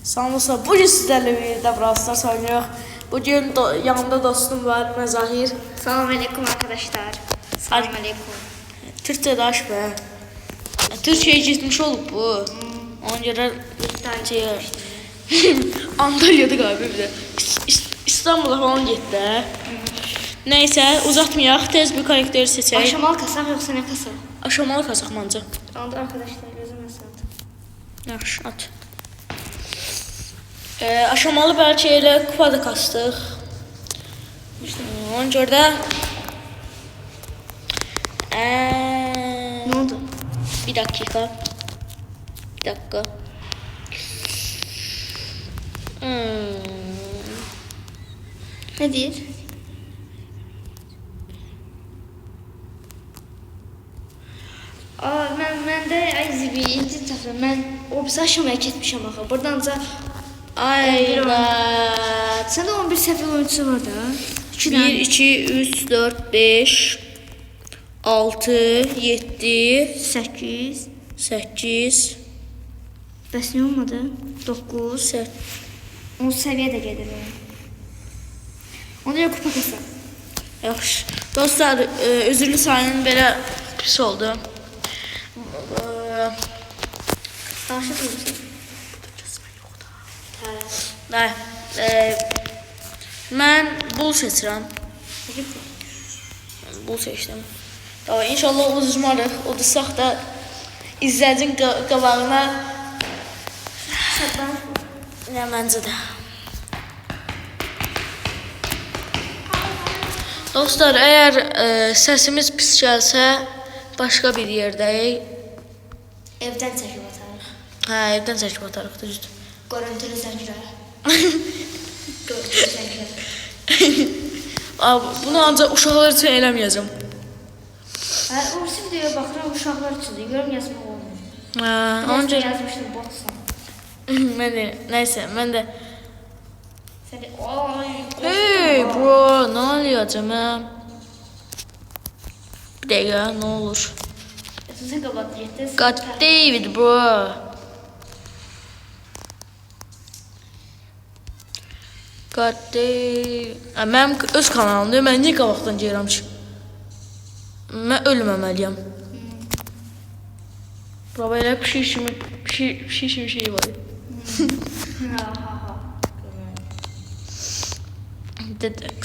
Samusa, bugün sizlerle birlikte Brawl Stars oynuyoruz. Bugün yanımda dostum var, Məzahir. Salam aleyküm arkadaşlar. Salam aleyküm. Türkçe daş be. Türkçe'ye gitmiş olup bu. Ona göre Antalya'da galiba bir de. İstanbul'a falan gitti. Neyse uzatmayaq, tez bir karakteri seçək. Aşamalı kasaq yoksa ne kasaq? Aşamalı kasaq məncə. Onda arkadaşlar gözüme sağlık. Yaxşı, at. Aşamalı belki elə kupa da kastıq. Ona görə də Ne oldu? bir dakika. Ne deyir? Mən də zibi inci təfə mən o biz aşamaya getmişəm axı. Burdanca Ayla. Səndə 11 səfər oyuncusu var da. 1, 2, 3, 4, 5, 6, 7, 8. 8, Bəs niyə olmadı? 9. 8. 10 səviyyə də gedir. Ona görə kupa kasaq. Yaxşı. Dostlar, özürlü sayının belə pis oldu. Danışıq mısın? Mən bul seçirəm. Bul seçdim. Tamam, inşallah uduzmarıq. Udursaq da izləyicinin qabağına nə məncə də. Dostlar, əgər səsimiz pis gəlsə, başqa bir yerdəyik. Evdən çəkib atarıq. Hə, evdən çəkib atarıq, düzdür. Görüntülü zəngirə. Bunu ancaq uşaqlar üçün eləməyəcəm. Hə, o videoya baxıram, uşaqlar üçündür. Görüm yazmaq olmuyor. Onca yazmışdım, botsan. mən də, nəysə, mən də Səni, hey bro, nə olacaq mən? Bir dəqiqə, nə olur? Sən qabat getdin. God David bro. God David. Mənim öz kanalımdır, mən niyə qabaqdan gəlirəm ki? Mən ölməməliyəm. Baba elə pişik kimi şey var. Dedex.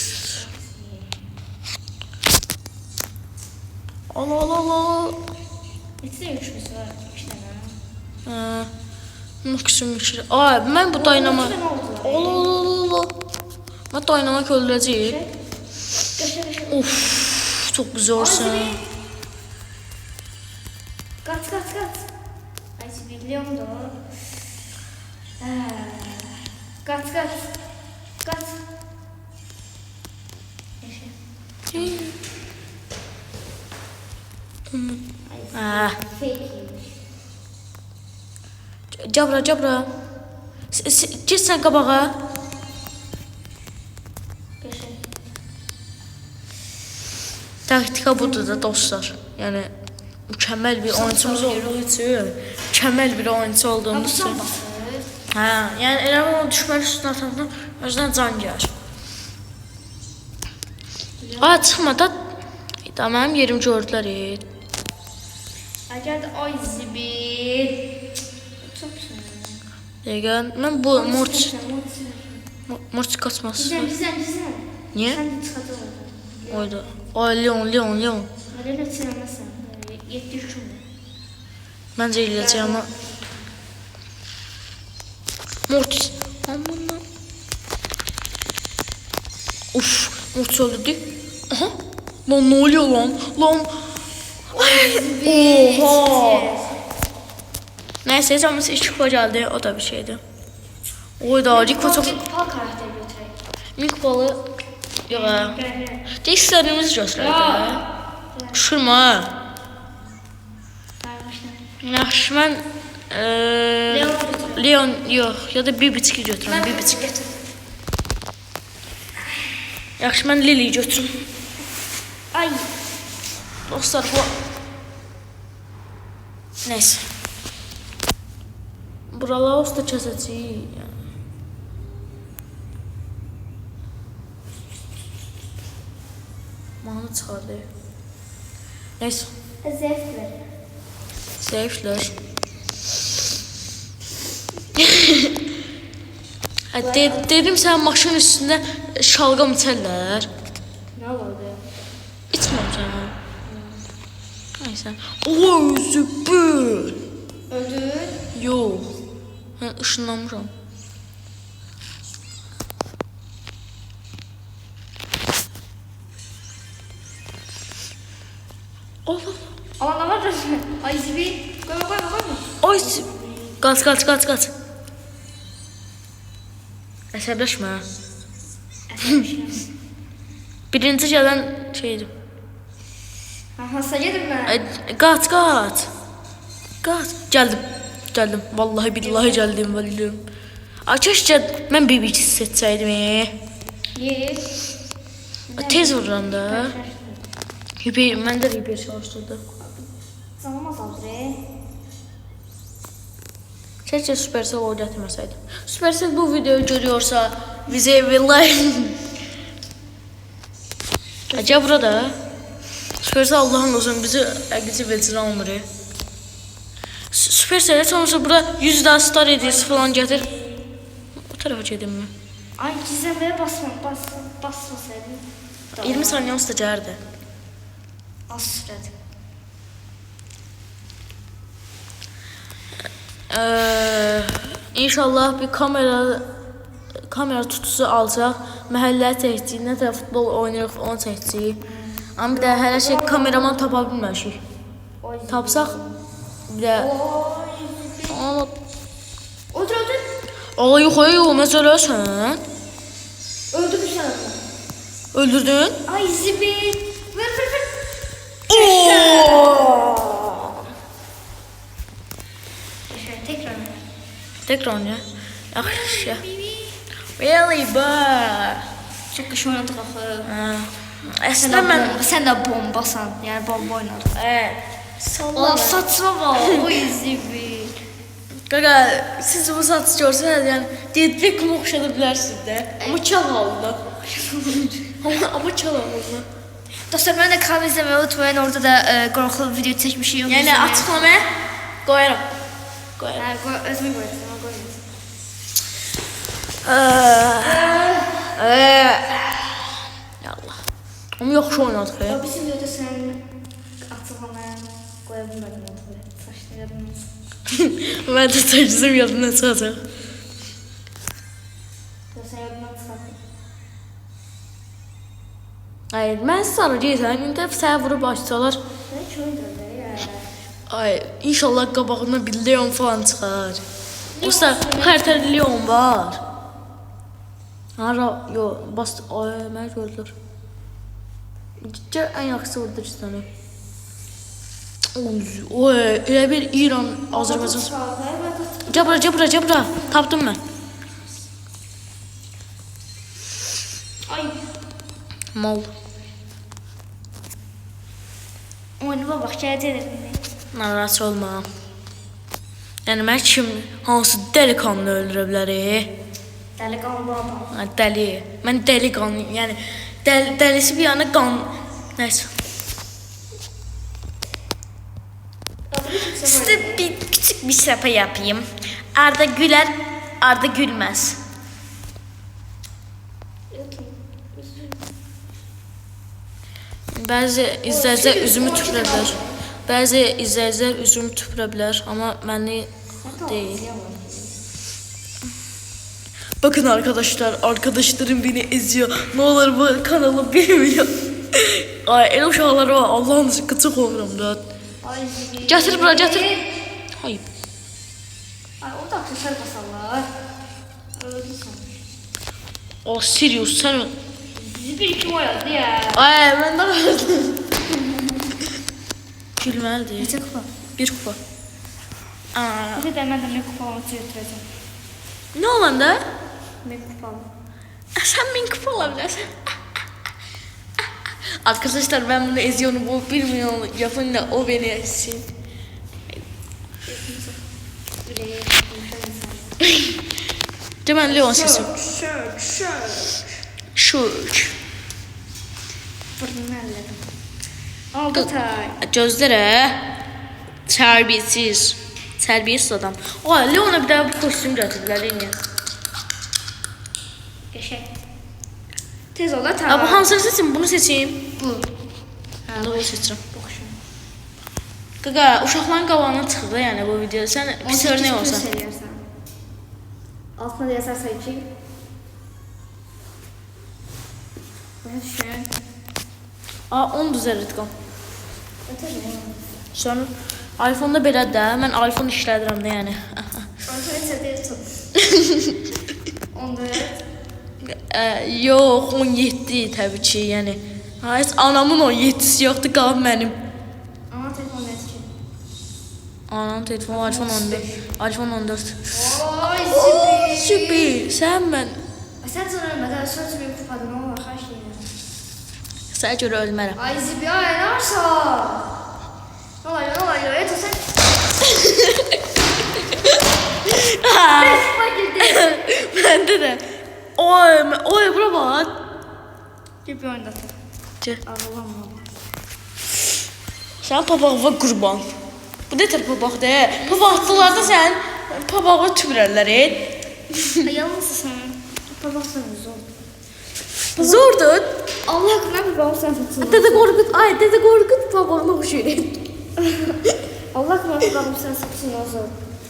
Allah. Neçə üçümüz var? 2 dənə. Maksimum 2. Mən bu daynama. Allah. Mən daynamak öldürəcəyim. Of, çok güzelsin. Kaç. Ay biliyorum da. Kaç. Cabra. Git sen qabağa. Taktika budur da dostlar. Yani mükemmel bir oyuncumuz olduğu için, mükemmel bir oyuncu olduğumuz için. Ha, yani elə onu düşmən üstüne atandan özündən can gəlir. Çıxmadı. Mənim yerim gördülər. Əgər də ay zibil. Dəqiqə, mən bu Mortis kaçmaz. Bizdən. Niyə? Sən də çıxacaq orada. Oydu. Ay, Leon. Elə çıramasan. 7 hükümdür. Məncə eləyəcək amma. Mortis. Aman. Uf, Mortis öldürdük. Aha. Lan ne oluyor lan? Oha. Neyse, canımız 2 kupa geldi. O da bir şeydi. Oyda, Rico çok... Kupa karakter götürək. Mink balı... Yox, deyik istədiyimizi göstərdi. Düşürmə. Yaxşı, mən... Leon, yox, ya da Bibicki götürəm. Yaxşı, mən Lili'yi götürüm. Ay. Dostlar, bu... Neyse. Buraları usta kəsəcəyik. Onu çıxardı. Neyse. Zevkler. Zayıflar. Dedim sən maşın üstündə şalqam içərlər. Ne oldu? İçməmişəm. Neyse. Oy, süper. Öldün. Yox. Mən ışınlanmışam. Allah. Ama ne var? Ay zibi. Koyma koyma koyma. Ay. Qaç. Əsəbləşmə. Birinci gələn şeydir. Hasta yedim ben. Qaç. Gəldim. Vallahi billahi gəldim. Keşke mən BB seçsəydim. Ye. Tez vururam da. Mən də hiper çalışdırdı. Zaman azaldı. Keşke Supercell o gətirməsəydi. Supercell bu videoyu görüyorsa bize bir like. Acaba burada Supercell Allah'ın olsun bizi əqici velcini almır. Supercell sonrası burada 100 daha star hediyesi falan getir. O tarafa gedim mi? Ay gizemlere basmasaydım. 20 saniye olsa gəlirdi. Az sürede. İnşallah bir kamera tutusu alacaq. Məhəllə çəkəcəyik, nə tər futbol oynayırıq, onu çəkəcəyik. Amma bir də hər şey kameraman tapa bilməmişik. Tapsaq bir də Oy. Öldür. Allah yox, məsələsən. Öldürmüşler onu. Öldürdün? Ay zibil. Vır. Tekrar ya. Yaxşı. Really bad. Çok kış oynadık axı. Əslində mən Sen de bombasan. Yani bomba oynadın. Salla. Allah saçma bak. Oy zibil. Qaqa, siz bu saçı görsəniz, yəni dedrik kimi oxşada bilərsiniz də. Amma çal halda. Amma çal halda. Dostlar ben de kanal izlemeyi unutmayın. Orada da korkulu video çekmişim. Yəni açıqlamaya qoyaram. Yani özümü koyarım. Ya Allah. Amma yaxşı oynadıq. Ya bizim videoda sen açıklamaya koyabilmedin. Saçını yapmıyorsun. Mən də təcrübəm yadımdan çıxacaq. Ya sen yadından çıkarttın. Hayır, mən sarı deyirəm. İndi sənə vurub açsalar. Ben hiç oynadın ya. Ay, inşallah qabağına bir Leon falan çıxar. Yoxsa hər tərəfdə Leon var. Hara, yo, bas, ay, mən gördülər. Gəl, ən yaxşısı vurdur sənə. Oy, elə bir İran, Azərbaycan. Gəl bura. Tapdım mən. Ay. Mal. Oynama bak geldi. Narahat olma. Yəni mən kim, hansı dəliqanlı öldürə bilərik? Delikanlı adam. Dəli. Mən dəliqanlı, yəni dəlisi bir yana qan. Nəysə. Sizə bir küçük bir şəpa yapayım. Arda gülər, Arda gülməz. Bəzi izləyicilər üzümü tüpürə bilər. Bəzi izləyicilər üzümü tüpürə bilər, amma mənlik değil. Bakın arkadaşlar, arkadaşlarım beni eziyor. Ne olur bu kanalı bilmiyor. Ay, el uşaqları var. Allah'ın sıkıntı olurum da. Gətir bura, gətir. Hayır. Ay o da aksesuar basallar. Öldü sanmış. O Sirius sen öl. Bizi bir iki oynadı ya. Ay, ben de öldüm. Gülməlidir. Neçə kupa? Bir kupa. Bir de ben de ne kupamı götüreceğim. Ne olanda? Ne kupamı? Sen bin kupa olabilirsin. Arkadaşlar ben bunu eziyorum. Bu 1 milyon yapın da o beni ezsin. Cemal Leon sesim. Şurk. Burnunu əllədim. Aldı tay. Gözlərə tərbiyəsiz. Tərbiyəsiz adam. Ay, Leona bir daha bu kostyum gətirdilər yine. Qəşəng. Tez ol da tay. Abi hansını seçim? Bunu seçeyim. Bu. Bunu da seçirəm. Boxşun. Qaqa, uşaqların qabağına çıxdı yəni bu videoda. Sən pis örnek olsan. Altına da yazarsan ki. Bunu düşün. Aa, 10 düzəltdim. Ötürüm. Sonra iPhone-da belədir də. Mən iPhone işlədirəm də yəni. Ortada çədiyə tut. 14. Yox, 17 təbii ki, yəni. Heç anamın 17-si yoxdur, qalıb mənim. Ama telefon etki. Anam telefonu iPhone 14. iPhone 14. Oy Süper. Sən mən. Sen sonra ölmeden söz bir kupadın ama her şeyi. Sənə görə ölmərəm. Ay Zibi ay ne varsa. Ne oluyor? Et o sen. Bak girdi. Məndə də. Oy, bura bax. Gibi oynatın. Gəl. Ağlamam. Sən papağıva qurban. Bu nə tər papaqdır? Papaqçılarda sən papağı tüpürərlər. Yalnızsın. Babasın zor. Zordur. Allah aşkına bir babasın satsın. Dede Qorqud papağına oxşuyur. Allah aşkına bir babasın satsın o zor.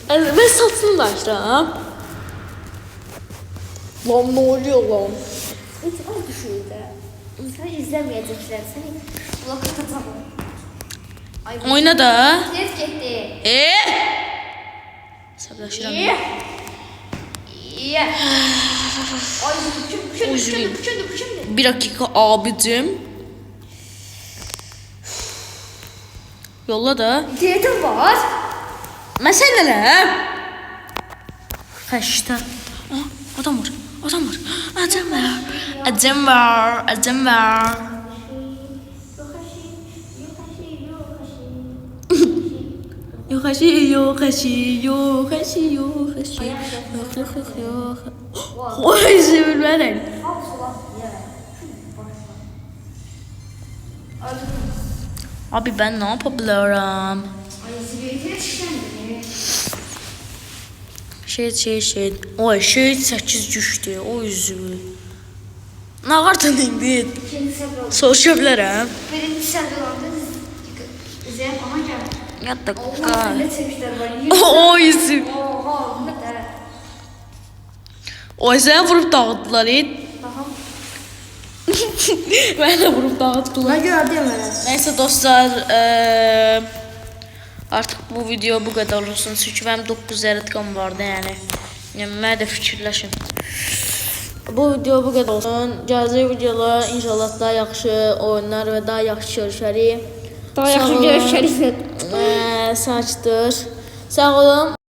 Mən saçını da açıram. Lan, ne oluyor lan? İtibar düşüyor da. Seni izlemeyecekler. Seni kulak atamam. Ay Oyna da. net gitti. Sablaşıram. İyi. Ay küçüldü. Bir dakika abicim. Yolla da. Diyetim var. Məsələlər. Xəşdə. Adam var. Adam var. Yox əşi. Oy, sevilmərəm. Abi ben ne yapabilirim? Ay zibirliğe çıkışlandı. Şey. Oy, şey 8 düşdü. O üzü. Ne vardı indi? İkinci səbir oldu. Soruşabilirim. Birinci səbir oldu. Zeynep ana geldi. Yat da Allah qay. ne çekmişler bana. O üzü. Oha ne kadar. Oy, səni vurub dağıtdılar. Tamam. Mənə vurub dağıtdılar. Ben gördüm öyle. Neyse dostlar, artıq bu video bu kadar olsun. Çünki mənim 9 əritqam vardı yəni. Yəni mənə də fikirləşin. Bu video bu kadar olsun. Gələcək videolar inşallah daha yaxşı oyunlar və daha yaxşı görüşərik. Daha yaxşı görüşərik. Saçdır. Sağ olun.